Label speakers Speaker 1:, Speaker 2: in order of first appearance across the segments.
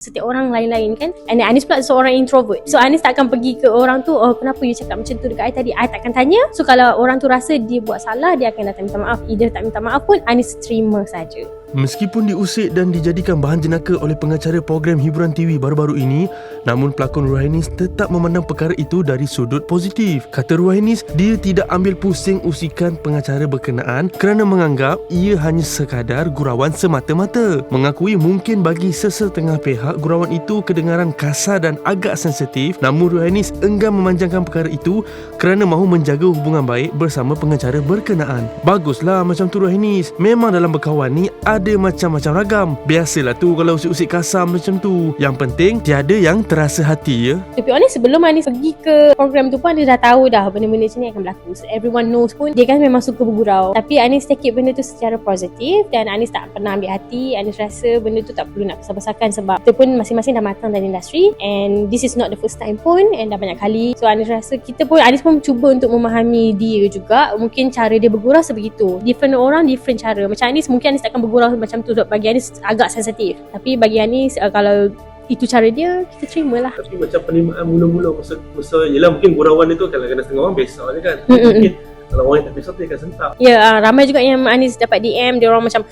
Speaker 1: Setiap orang lain-lain kan. And Anis pula seorang introvert. So Anis tak akan pergi ke orang tu, oh kenapa you cakap macam tu dekat I tadi. I tak akan tanya. So kalau orang tu rasa dia buat salah, dia akan datang minta maaf. Either tak minta maaf pun, Anis terima saja.
Speaker 2: Meskipun diusik dan dijadikan bahan jenaka oleh pengacara program hiburan TV baru-baru ini, namun pelakon Ruhainis tetap memandang perkara itu dari sudut positif. Kata Ruhainis, dia tidak ambil pusing usikan pengacara berkenaan kerana menganggap ia hanya sekadar gurauan semata-mata. Mengakui mungkin bagi sesetengah pihak gurauan itu kedengaran kasar dan agak sensitif, namun Ruhainis enggan memanjangkan perkara itu kerana mahu menjaga hubungan baik bersama pengacara berkenaan. Baguslah macam tu Ruhainis. Memang dalam berkawan ni ada macam-macam ragam. Biasalah tu kalau usik-usik kasar macam tu. Yang penting tiada yang terasa hati ya.
Speaker 1: To be honest, sebelum Anis pergi ke program tu pun Anis dah tahu dah benda-benda macam ni akan berlaku. So, everyone knows pun dia kan memang suka bergurau. Tapi Anis take it benda tu secara positif dan Anis tak pernah ambil hati. Anis rasa benda tu tak perlu nak besar-besarkan sebab kita pun masing-masing dah matang dalam industri and this is not the first time pun and dah banyak kali. So Anis rasa Anis pun cuba untuk memahami dia juga. Mungkin cara dia bergurau sebegitu. Different orang different cara. Macam Anis, mungkin Anis takkan bergurau macam tu. Bagi Anis agak sensitif. Tapi bagi Anis kalau itu cara dia, kita terima lah.
Speaker 3: Tapi macam penerimaan mula-mula masa yelah mungkin gurauan itu kalau kena setengah orang biasa je kan. Mungkin kalau orang yang tak biasa tu dia akan sentak.
Speaker 1: Ya, ramai juga yang Anis dapat DM, dia orang macam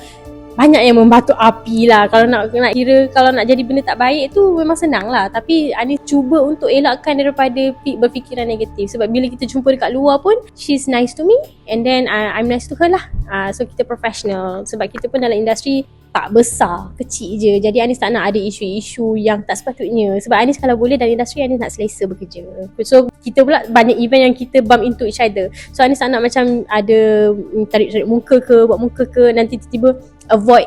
Speaker 1: banyak yang membatuk api lah. Kalau nak kira, kalau nak jadi benda tak baik tu memang senang lah. Tapi Anis cuba untuk elakkan daripada berfikiran negatif. Sebab bila kita jumpa dekat luar pun, she's nice to me and then I'm nice to her lah. So kita professional. Sebab kita pun dalam industri tak besar, kecil je. Jadi Anis tak nak ada isu-isu yang tak sepatutnya. Sebab Anis kalau boleh dalam industri, Anis nak selesa bekerja. So kita pula banyak event yang kita bump into each other. So Anis tak nak macam ada tarik-tarik muka ke, buat muka ke, nanti tiba-tiba avoid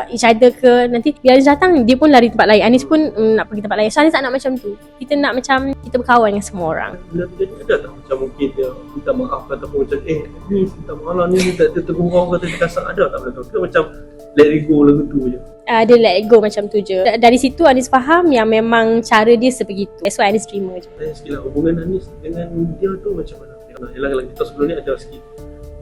Speaker 1: each other ke. Nanti bila Anis datang, dia pun lari tempat lain, Anis pun nak pergi tempat lain. So Anis tak nak macam tu. Kita nak macam kita berkawan dengan semua orang.
Speaker 3: Bila jadi ada tak macam mungkin dia minta maaf ataupun macam ni minta maaf lah ni tak tergurau kata dia kasar, ada tak benda tu? Ke macam let it go lagu tu je?
Speaker 1: Dia let it go macam tu je. Dari situ Anis faham yang memang cara dia sebegitu. That's why Anis terima je.
Speaker 3: Tanya sikit lah, hubungan Anis dengan dia tu macam mana? Yelah kalau kita sebelum ni ada sikit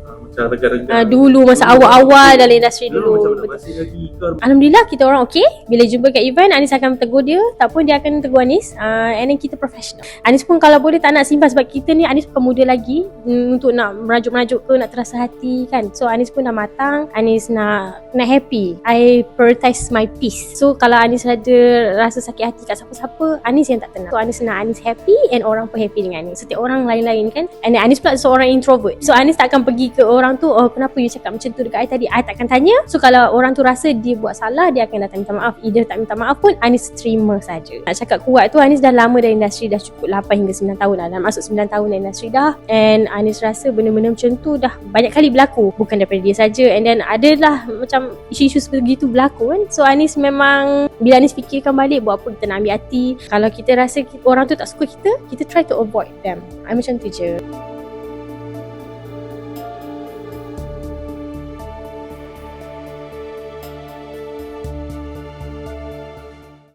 Speaker 3: macam rega-rega
Speaker 1: dulu masa awal-awal dalam industri dulu.
Speaker 3: Macam masih lagi ke?
Speaker 1: Alhamdulillah kita orang okey. Bila jumpa kat event, Anis akan tegur dia. Tak pun dia akan tegur Anis. And then kita professional. Anis pun kalau boleh tak nak simpan sebab kita ni, Anis bukan muda lagi untuk nak merajuk-merajuk ke, nak terasa hati kan. So Anis pun dah matang. Anis nak happy. I prioritize my peace. So kalau Anis ada rasa sakit hati kat siapa-siapa, Anis yang tak tenang. So Anis nak Anis happy and orang pun happy dengan Anis. Setiap orang lain-lain kan. And then Anis pula seorang introvert. So Anis tak akan pergi ke orang tu, oh kenapa you cakap macam tu dekat I tadi. I tak akan tanya. So kalau orang tu rasa dia buat salah, dia akan datang minta maaf. Either tak minta maaf pun, Anis terima saja. Nak cakap kuat tu, Anis dah lama dalam industri, dah cukup 8 hingga 9 tahun lah. Dah masuk 9 tahun dalam industri dah. And Anis rasa benda-benda macam tu dah banyak kali berlaku. Bukan daripada dia saja. And then adalah macam isu-isu sebegitu berlaku kan. So Anis memang, bila Anis fikirkan balik, buat apa kita nak ambil hati. Kalau kita rasa orang tu tak suka kita try to avoid them. Macam tu je.